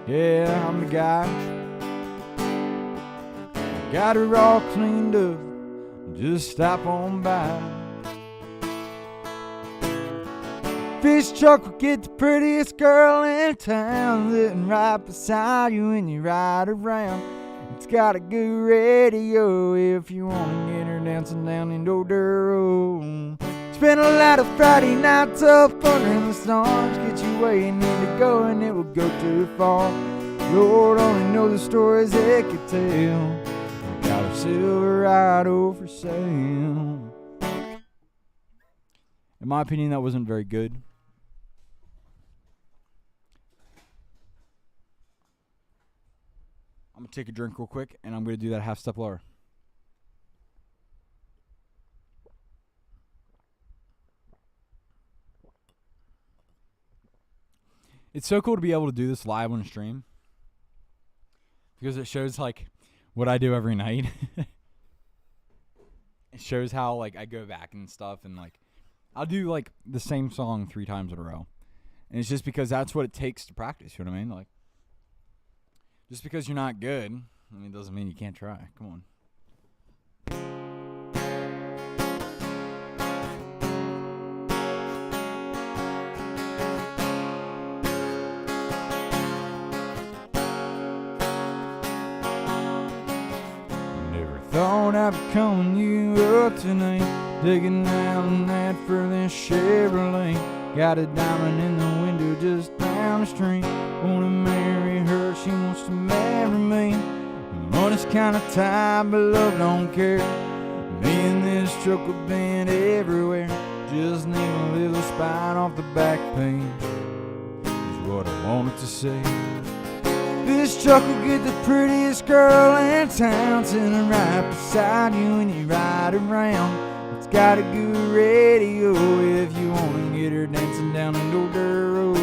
Speaker 1: yeah, I'm the guy. Got her all cleaned up, just stop on by. This truck will get the prettiest girl in town, sitting right beside you when you ride around. It's got a good radio if you wanna get her dancing down in old dirt road. Spend a lot of Friday nights up under the stars. Get you where you need to go and it will go too far. Lord only knows the stories it could tell. Got a Silverado for sale. In my opinion, that wasn't very good. I'm going to take a drink real quick, and I'm going to do that half step lower. It's so cool to be able to do this live on stream because it shows like what I do every night. It shows how like I go back and stuff, and like I'll do like the same song 3 times in a row. And it's just because that's what it takes to practice, you know what I mean? Like just because you're not good, I mean, doesn't mean you can't try. Come on. Thought I'd be calling you up tonight, digging out an ad for this Chevrolet. Got a diamond in the window just down the street. Wanna marry her, she wants to marry me. Money's kinda tight, but love don't care. Me and this truck have been everywhere. Just need a little spine off the back page, is what I wanted to say. This truck will get the prettiest girl in town, sitting right beside you when you ride around. It's got a good radio if you wanna get her dancing down an old dirt road.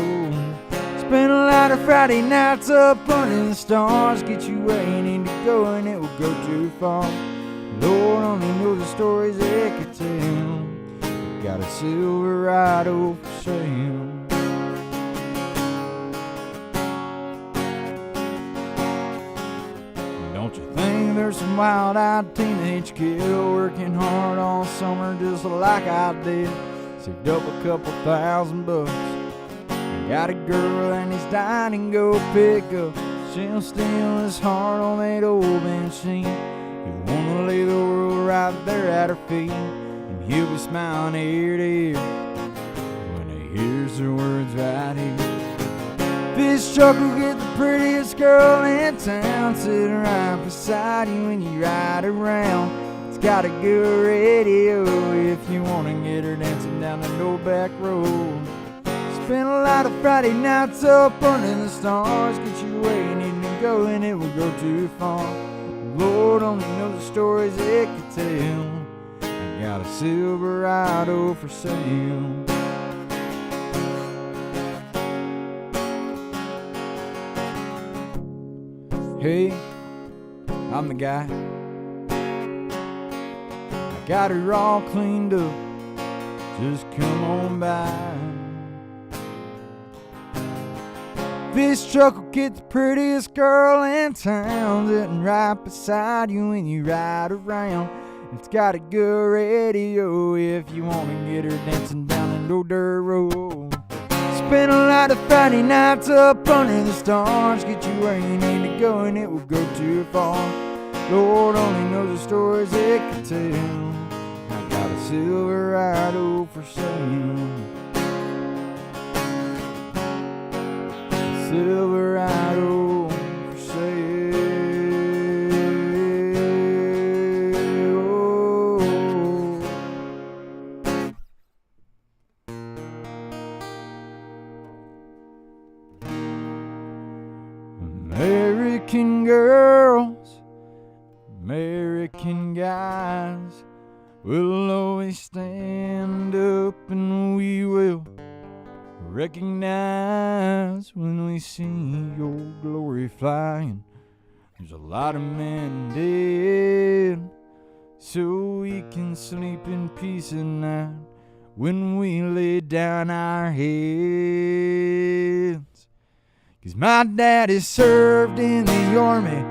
Speaker 1: Spend a lot of Friday nights up under the stars, get you where you need to go and it will go too far. Lord only knows the stories they could tell. Got a Silverado for sale. Don't you think there's some wild-eyed teenage kid working hard all summer just like I did? Saved up a couple $1,000. Got a girl and he's dying to go pick up. She'll steal his heart on that old machine. He'll wanna lay the world right there at her feet, and he'll be smiling ear to ear when he hears the words right here. This truck will get the prettiest girl in town, sitting right beside you when you ride around. It's got a good radio if you wanna get her dancing down the old back road. Spend a lot of Friday nights up under the stars, get you where you need to go and it will go too far. Lord only knows the stories it could tell. I got a Silverado for sale. Hey, I'm the guy. I got her all cleaned up. Just come on by. This truck will get the prettiest girl in town, sitting right beside you when you ride around. It's got a good radio if you wanna get her dancing down an old dirt road. Spend a lot of Friday nights up under the stars, get you where you need to go and it will go too far. Lord only knows the stories it could tell. I got a Silverado for sale. Silverado for sale. American girls, American guys, we'll always stand up and we will recognize when we see your glory flying. There's a lot of men dead, so we can sleep in peace at night when we lay down our heads. 'Cause my daddy served in the army,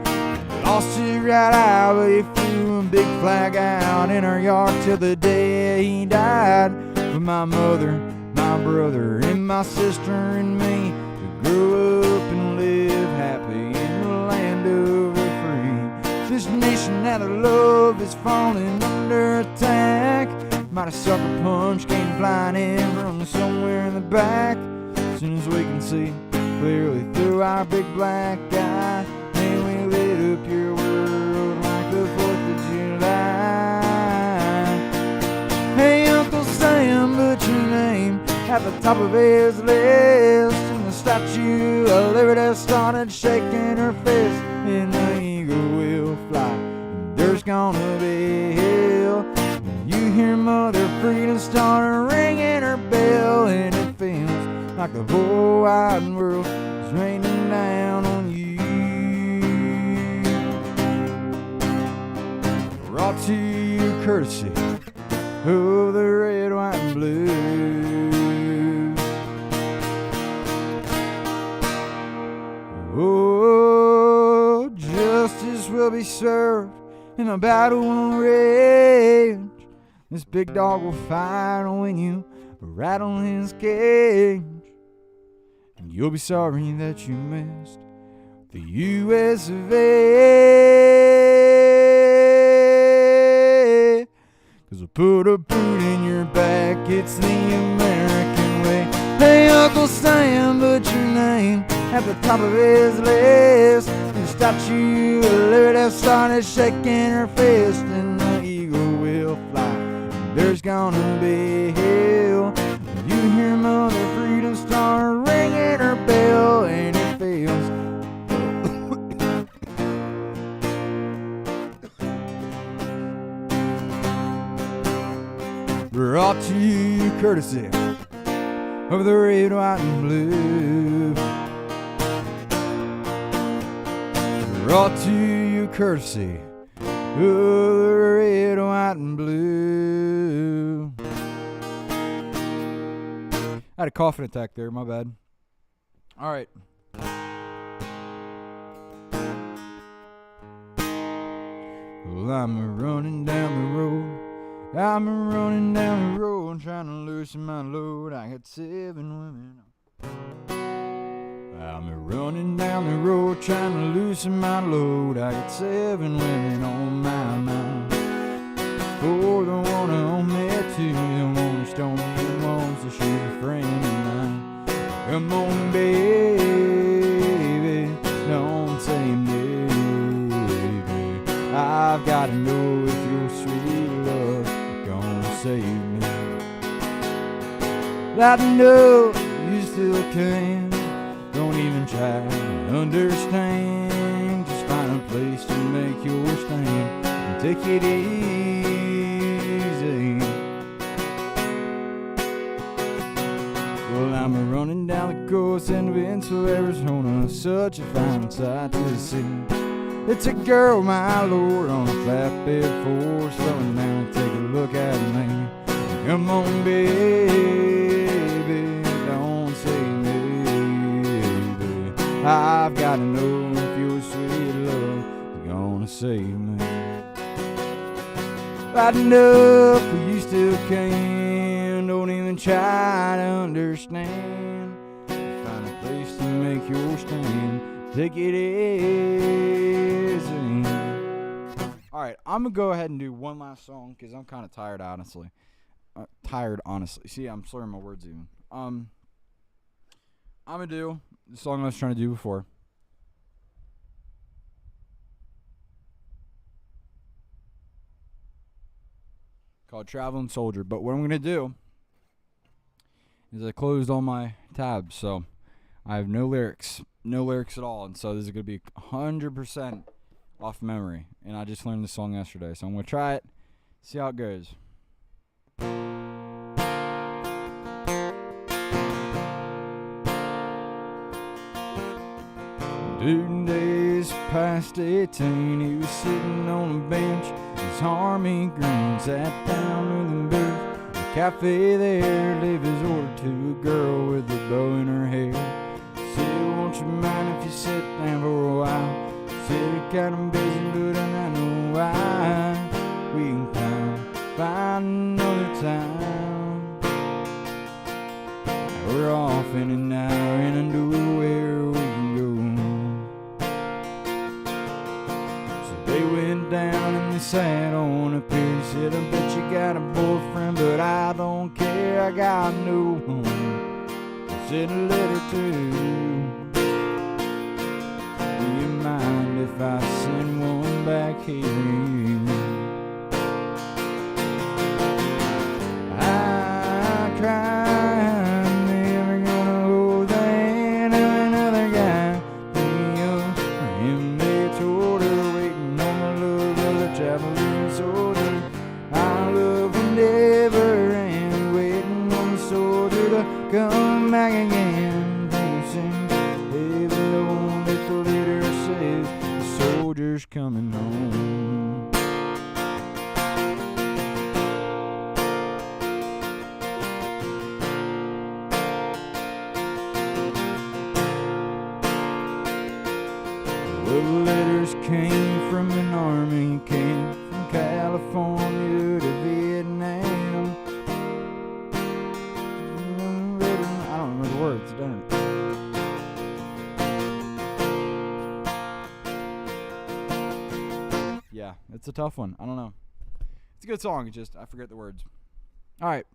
Speaker 1: lost his right eye, but he flew a big flag out in our yard till the day he died. But my mother, my brother, and my sister and me, we grew up and live happy in the land of the free. This nation that I love is falling under attack. Might a sucker punch came flying in from somewhere in the back. As soon as we can see clearly through our big black eye, and we lit up your world like the 4th of July. Hey, Uncle Sam, put your name at the top of his list, and the Statue of Liberty started shaking her fist in the there's gonna be hell. You hear Mother Freedom start ringing her bell, and it feels like the whole wide world is raining down on you. Brought to you courtesy of the red, white, and blue. Oh, justice will be served and the battle will rage. This big dog will fight when you rattle his cage. And you'll be sorry that you missed the US of A. 'Cause we'll put a boot in your back, it's the American way. Hey, Uncle Sam, put your name at the top of his list. And Statue of Liberty started shaking her fist, and the eagle will fly. There's gonna be hell. You hear Mother Freedom start ringing her bell, and it feels brought to you courtesy of the red, white, and blue. Brought to you courtesy of the red, white, and blue. I had a coughing attack there, my bad. All right. Well, I'm running down the road. I'm running down the road trying to loosen my load. I got 7 women. I'm running down the road trying to loosen my load. I got 7 women on my mind. 4 the one on me, 2 the one who stole me, the ones that she's a friend of mine. Come on, baby, don't say maybe. I've got to know if your sweet love is gonna save me. I know you still can. Don't even try to understand. Just find a place to make your stand and take it easy. Well, I'm running down the coast and been to Arizona, such a fine sight to see. It's a girl, my lord, on a flatbed floor, slowing down and take a look at me. Come on, baby, don't say maybe. I've got to know if your sweet love is gonna save me. Bad enough, but you still can. Don't even try to understand. Find a place to make your stand. Take it easy. Alright, I'm gonna go ahead and do one last song because I'm kind of tired, honestly. See, I'm slurring my words even. I'm gonna do the song I was trying to do before. Called Traveling Soldier. But what I'm gonna do is I closed all my tabs, so I have no lyrics at all, and so this is gonna be 100% off memory. And I just learned this song yesterday, so I'm gonna try it, see how it goes. Dude, days past 18, he was sitting on a bench. His army green sat down with a booth. The cafe there, gave his order to a girl with a bow in her hair. Said, won't you mind if you sit down for a while? Said, I'm kind of busy, but I know why. We can find another time. Now we're off in an hour and I know where we can go. So they went down and they sat on a pier. Said, I bet you got a boyfriend, but I don't care. I got no home. Send a letter to. Do you mind if I send one back here? I cried, I'm never gonna hold the hand of another guy. For him, they told her, waiting on the love of the traveler. letter's coming home. Well, the letters came from an army camp from California to Vietnam. I don't remember the words, darn it. Yeah, it's a tough one. I don't know. It's a good song. It's just I forget the words. All right.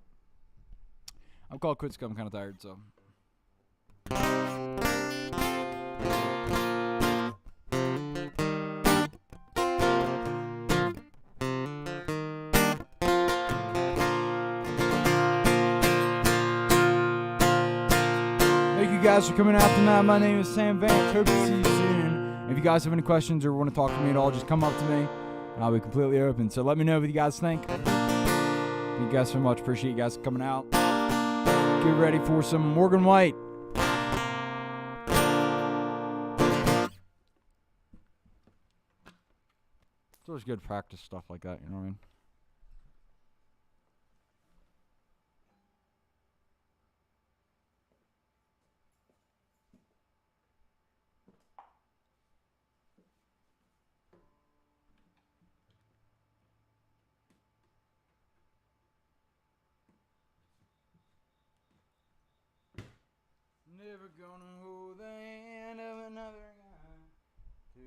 Speaker 1: I'm called quits because I'm kind of tired, so. Thank you guys for coming out tonight. My name is Sam Vance. Hope to see you soon. If you guys have any questions or want to talk to me at all, just come up to me, and I'll be completely open. So let me know what you guys think. Thank you guys so much. Appreciate you guys coming out. Get ready for some Morgan White. It's always good to practice stuff like that, you know what I mean? Never gonna hold the hand of another guy to